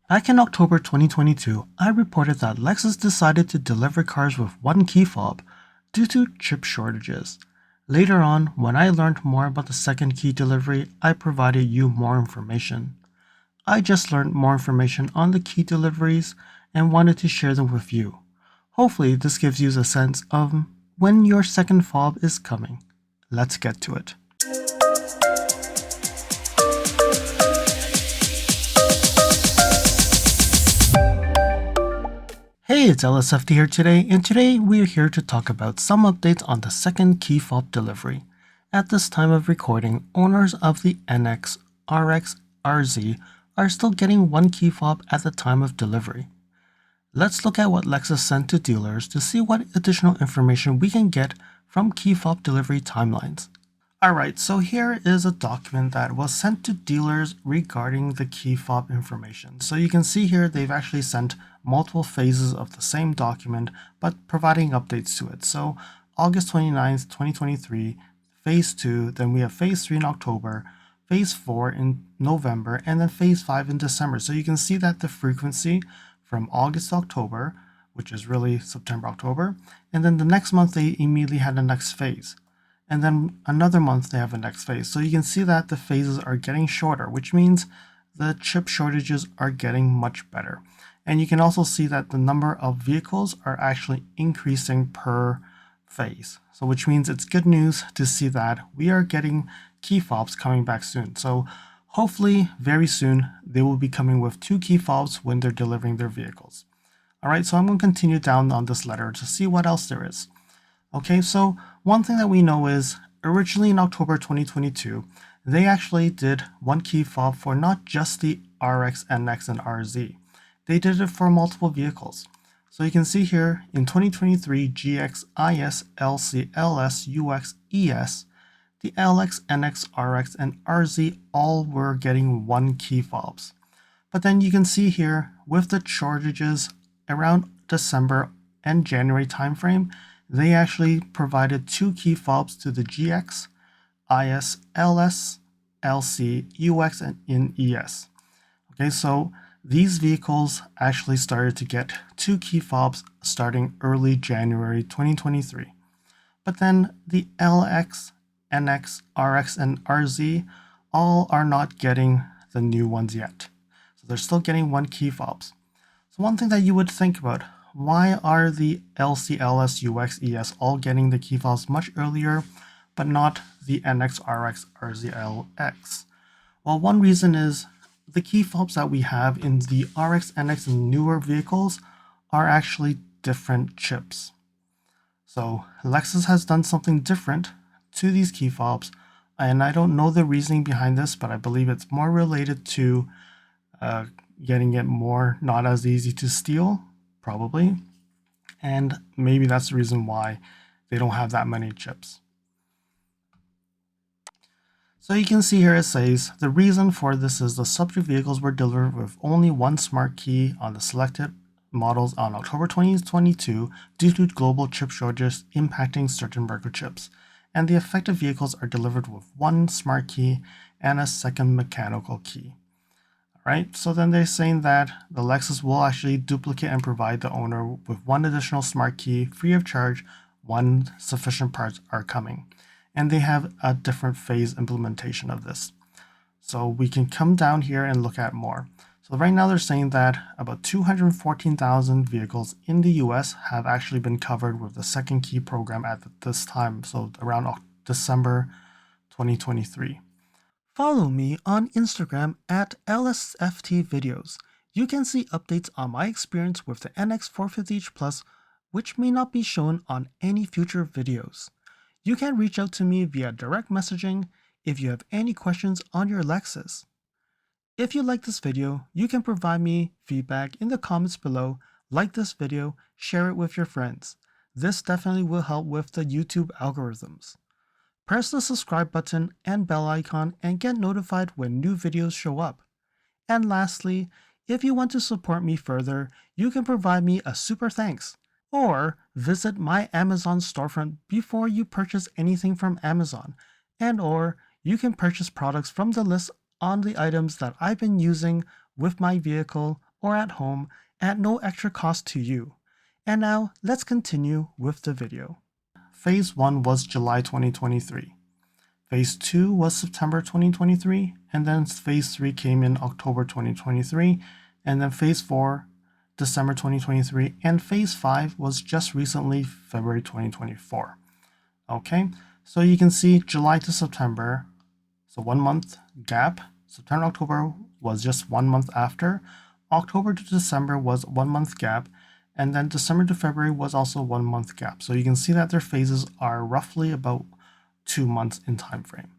Back in October 2022, I reported that Lexus decided to deliver cars with one key fob due to chip shortages. Later on, when I learned more about the second key delivery, I provided you more information. I just learned more information on the key deliveries and wanted to share them with you. Hopefully, this gives you a sense of when your second fob is coming. Let's get to it. Hey, it's LSFT here today, and today we are here to talk about some updates on the second key fob delivery. At this time of recording, owners of the NX, RX, RZ are still getting one key fob at the time of delivery. Let's look at what Lexus sent to dealers to see what additional information we can get from key fob delivery timelines. Alright, so here is a document that was sent to dealers regarding the key fob information. So you can see here they've actually sent multiple phases of the same document, but providing updates to it. So August 29th, 2023, phase 2, then we have phase 3 in October, phase 4 in November, and then phase 5 in December. So you can see that the frequency from August to October, which is really September, October, and then the next month they immediately had the next phase. And then another month they have a next phase. So you can see that the phases are getting shorter, which means the chip shortages are getting much better. And you can also see that the number of vehicles are actually increasing per phase. So which means it's good news to see that we are getting key fobs coming back soon. So hopefully very soon they will be coming with 2 key fobs when they're delivering their vehicles. All right, so I'm going to continue down on this letter to see what else there is. Okay, so one thing that we know is originally in October 2022, they actually did one key fob for not just the RX, NX, and RZ. They did it for multiple vehicles. So you can see here in 2023, GX, IS, LC, LS, UX, ES, the LX, NX, RX, and RZ all were getting one key fobs. But then you can see here with the shortages around December and January timeframe, they actually provided 2 key fobs to the GX, IS, LS, LC, UX, and in ES. Okay, so these vehicles actually started to get 2 key fobs starting early January 2023. But then the LX, NX, RX, and RZ all are not getting the new ones yet. So they're still getting 1 key fobs. So one thing that you would think about, why are the LC, LS, UX, ES all getting the key fobs much earlier, but not the NX, RX, RZ, LX? Well, one reason is the key fobs that we have in the RX, NX, and newer vehicles are actually different chips. So Lexus has done something different to these key fobs, and I don't know the reasoning behind this, but I believe it's more related to getting it more not as easy to steal, probably, and maybe that's the reason why they don't have that many chips. So you can see here it says the reason for this is the subject vehicles were delivered with only one smart key on the selected models on October 2022 due to global chip shortages impacting certain microchips, and the affected vehicles are delivered with one smart key and a second mechanical key. Right, so then they're saying that the Lexus will actually duplicate and provide the owner with one additional smart key free of charge when sufficient parts are coming. And they have a different phase implementation of this. So we can come down here and look at more. So right now they're saying that about 214,000 vehicles in the US have actually been covered with the second key program at this time, so around December 2023. Follow me on Instagram at LSFT videos. You can see updates on my experience with the NX 450H Plus, which may not be shown on any future videos. You can reach out to me via direct messaging if you have any questions on your Lexus. If you like this video, you can provide me feedback in the comments below, like this video, share it with your friends. This definitely will help with the YouTube algorithms. Press the subscribe button and bell icon and get notified when new videos show up. And lastly, if you want to support me further, you can provide me a super thanks, or visit my Amazon storefront before you purchase anything from Amazon, or you can purchase products from the list on the items that I've been using with my vehicle or at home at no extra cost to you. And now let's continue with the video. Phase 1 was July 2023. Phase 2 was September 2023, and then Phase 3 came in October 2023, and then Phase 4, December 2023, and Phase 5 was just recently February 2024. Okay, so you can see July to September, so 1 month gap. September, October was just 1 month after. October to December was 1 month gap, and then December to February was also 1 month gap. So you can see that their phases are roughly about 2 months in time frame.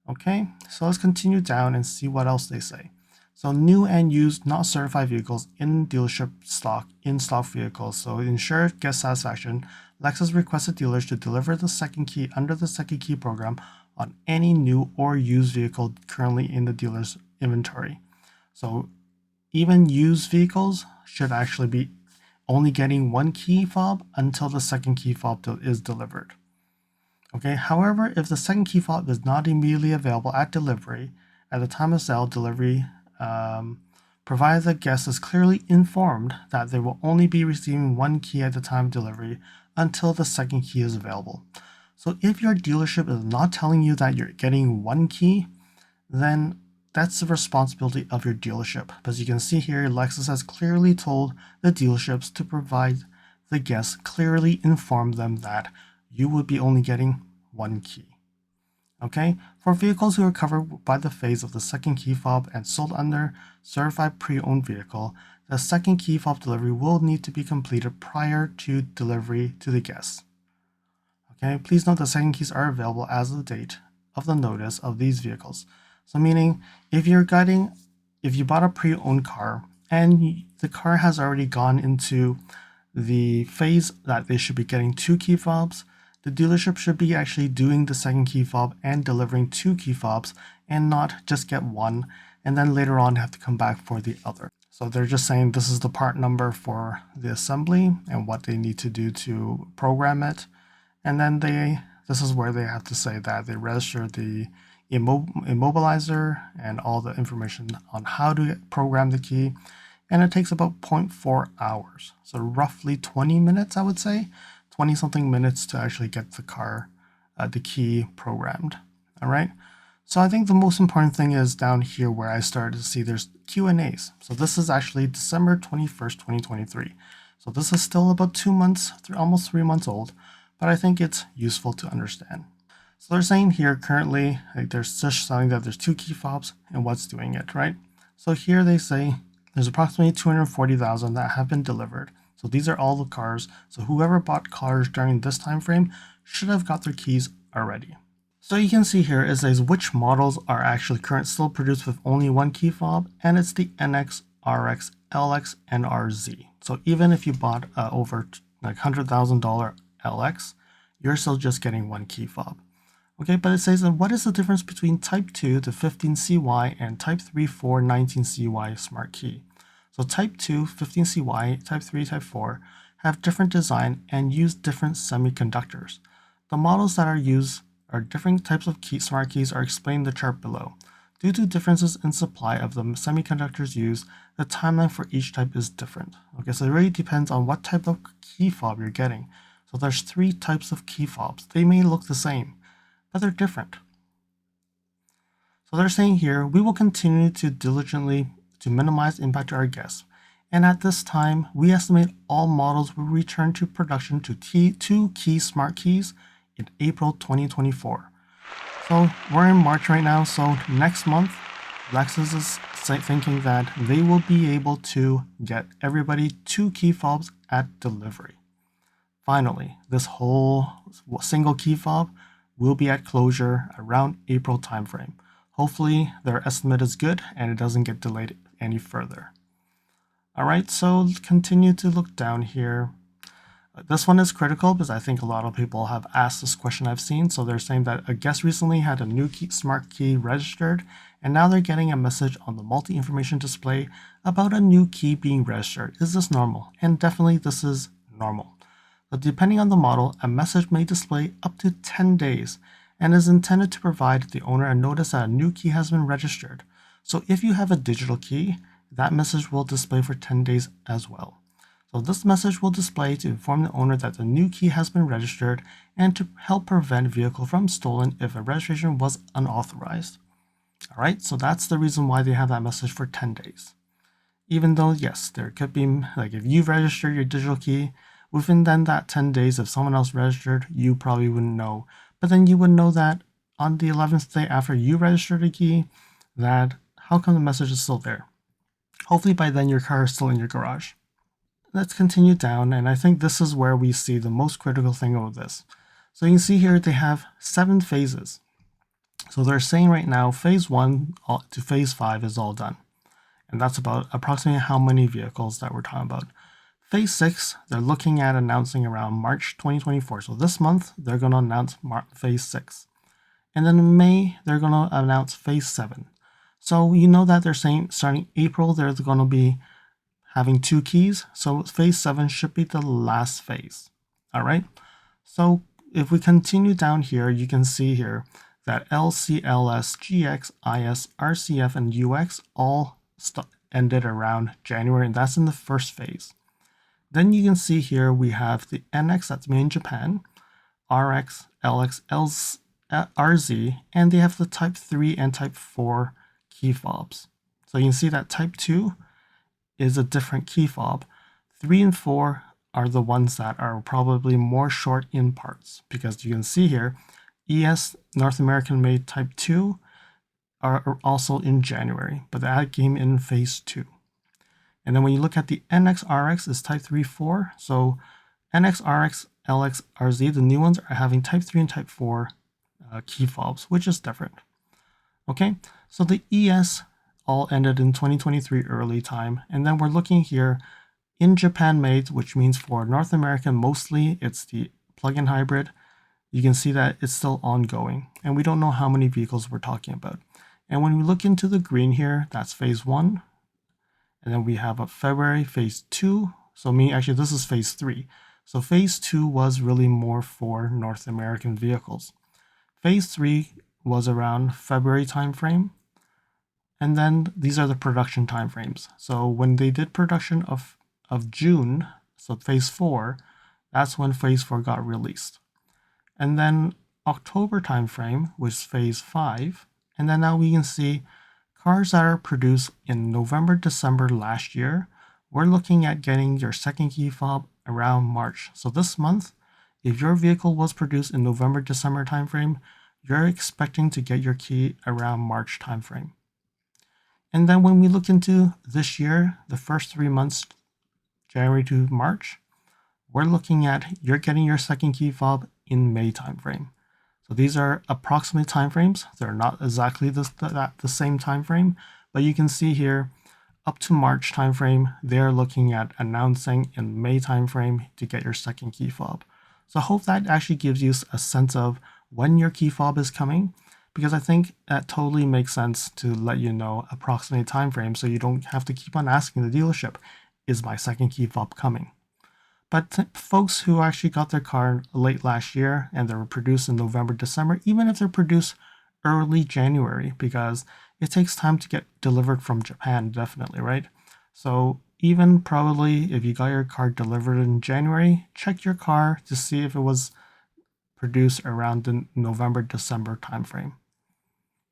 Okay, so let's continue down and see what else they say. So new and used not certified vehicles in dealership stock, in-stock vehicles. So to ensure guest satisfaction, Lexus requested dealers to deliver the second key under the second key program on any new or used vehicle currently in the dealer's inventory. So even used vehicles should actually be only getting 1 key fob until the second key fob is delivered. Okay, however, if the second key fob is not immediately available at delivery, at the time of sale, delivery, provided the guest is clearly informed that they will only be receiving 1 key at the time of delivery until the second key is available. So if your dealership is not telling you that you're getting 1 key, then that's the responsibility of your dealership. As you can see here, Lexus has clearly told the dealerships to provide the guests, clearly inform them that you would be only getting 1 key. Okay, for vehicles who are covered by the phase of the second key fob and sold under certified pre-owned vehicle, the second key fob delivery will need to be completed prior to delivery to the guests. Okay, please note the second keys are available as of the date of the notice of these vehicles. So meaning if you bought a pre-owned car and the car has already gone into the phase that they should be getting 2 key fobs, the dealership should be actually doing the second key fob and delivering 2 key fobs and not just get 1 and then later on have to come back for the other. So they're just saying this is the part number for the assembly and what they need to do to program it. And then this is where they have to say that they register the immobilizer and all the information on how to program the key. And it takes about 0.4 hours. So roughly 20 minutes, I would say. 20 something minutes to actually get the key programmed. All right. So I think the most important thing is down here where I started to see there's Q&As. So this is actually December 21st, 2023. So this is still about 2 months, almost 3 months old, but I think it's useful to understand. So they're saying here currently, they're just saying that there's 2 key fobs and what's doing it, right? So here they say there's approximately 240,000 that have been delivered. So these are all the cars. So whoever bought cars during this time frame should have got their keys already. So you can see here it says which models are actually still produced with only 1 key fob, and it's the NX, RX, LX, and RZ. So even if you bought over like $100,000 LX, you're still just getting 1 key fob. Okay, but it says what is the difference between Type 2 to 15CY and Type 3, 4, 19CY smart key? So Type 2, 15CY, Type 3, Type 4 have different design and use different semiconductors. The models that are used are different types of smart keys are explained in the chart below. Due to differences in supply of the semiconductors used, the timeline for each type is different. Okay, so it really depends on what type of key fob you're getting. So there's 3 types of key fobs. They may look the same, but they're different. So they're saying here, we will continue to diligently to minimize impact to our guests. And at this time, we estimate all models will return to production to 2 key smart keys in April 2024. So we're in March right now, so next month, Lexus is thinking that they will be able to get everybody 2 key fobs at delivery. Finally, this whole single key fob will be at closure around April timeframe. Hopefully their estimate is good and it doesn't get delayed any further. All right, so continue to look down here. This one is critical because I think a lot of people have asked this question I've seen. So they're saying that a guest recently had a new smart key registered, and now they're getting a message on the multi-information display about a new key being registered. Is this normal? And definitely this is normal. But depending on the model, a message may display up to 10 days and is intended to provide the owner a notice that a new key has been registered. So if you have a digital key that message will display for 10 days as well. So this message will display to inform the owner that the new key has been registered and to help prevent vehicle from stolen if a registration was unauthorized. All right, so that's the reason why they have that message for 10 days. Even though, yes, there could be, like if you register your digital key, within then that 10 days, if someone else registered, you probably wouldn't know. But then you would know that on the 11th day after you registered a key, that how come the message is still there? Hopefully by then your car is still in your garage. Let's continue down, and I think this is where we see the most critical thing of this. So you can see here they have 7 phases. So they're saying right now phase 1 to phase 5 is all done. And that's about approximately how many vehicles that we're talking about. Phase 6, they're looking at announcing around March 2024. So this month, they're going to announce phase 6. And then in May, they're going to announce phase 7. So you know that they're saying starting April, they're going to be having 2 keys. So phase 7 should be the last phase. All right. So if we continue down here, you can see here that LCLS, GX, IS, RCF, and UX all ended around January, and that's in the first phase. Then you can see here we have the NX that's made in Japan, RX, LX, RZ, and they have the Type 3 and Type 4 key fobs. So you can see that Type 2 is a different key fob. 3 and 4 are the ones that are probably more short in parts, because you can see here ES North American made Type 2 are also in January, but that came in phase 2. And then when you look at the NX RX is Type 3 4. So NX RX, LX RZ, the new ones are having Type 3 and Type 4 key fobs, which is different. Okay, so the ES all ended in 2023 early time. And then we're looking here in Japan made, which means for North American, mostly it's the plug-in hybrid. You can see that it's still ongoing, and we don't know how many vehicles we're talking about. And when we look into the green here, that's phase 1. And then we have a February phase 2. So actually this is phase 3. So phase 2 was really more for North American vehicles. Phase 3 was around February timeframe. And then these are the production timeframes. So when they did production of June, so phase 4, that's when phase 4 got released. And then October timeframe was phase 5. And then now we can see cars that are produced in November, December last year, we're looking at getting your second key fob around March. So this month, if your vehicle was produced in November, December timeframe, you're expecting to get your key around March timeframe. And then when we look into this year, the first 3 months, January to March, we're looking at you're getting your second key fob in May timeframe. So these are approximate timeframes. They're not exactly the same timeframe, but you can see here up to March timeframe, they're looking at announcing in May timeframe to get your second key fob. So I hope that actually gives you a sense of when your key fob is coming, because I think that totally makes sense to let you know approximate timeframe so you don't have to keep on asking the dealership, is my second key fob coming? But folks who actually got their car late last year and they were produced in November, December, even if they're produced early January, because it takes time to get delivered from Japan, definitely, right? So even probably if you got your car delivered in January, check your car to see if it was produced around the November, December timeframe.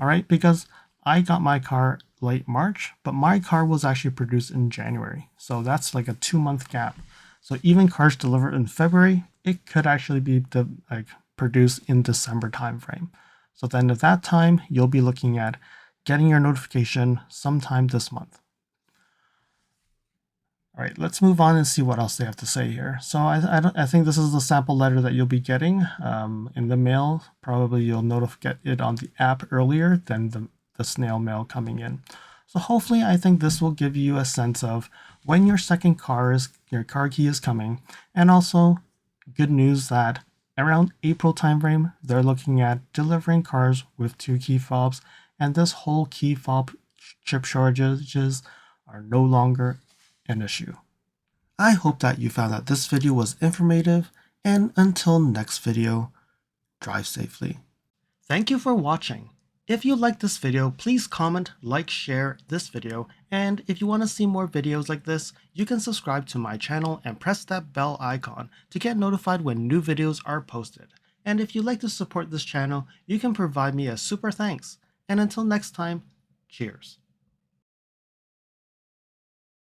All right, because I got my car late March, but my car was actually produced in January. So that's like a 2-month gap. So even cars delivered in February, it could actually be produced in December timeframe. So then at that time, you'll be looking at getting your notification sometime this month. All right, let's move on and see what else they have to say here. So I think this is the sample letter that you'll be getting in the mail. Probably you'll get it on the app earlier than the snail mail coming in. So hopefully I think this will give you a sense of when your second your car key is coming, and also good news that around April timeframe, they're looking at delivering cars with 2 key fobs, and this whole key fob chip shortages are no longer an issue. I hope that you found that this video was informative, and until next video, drive safely. Thank you for watching. If you like this video, please comment, like, share this video, and if you want to see more videos like this, you can subscribe to my channel and press that bell icon to get notified when new videos are posted. And if you'd like to support this channel, you can provide me a super thanks. And until next time, cheers.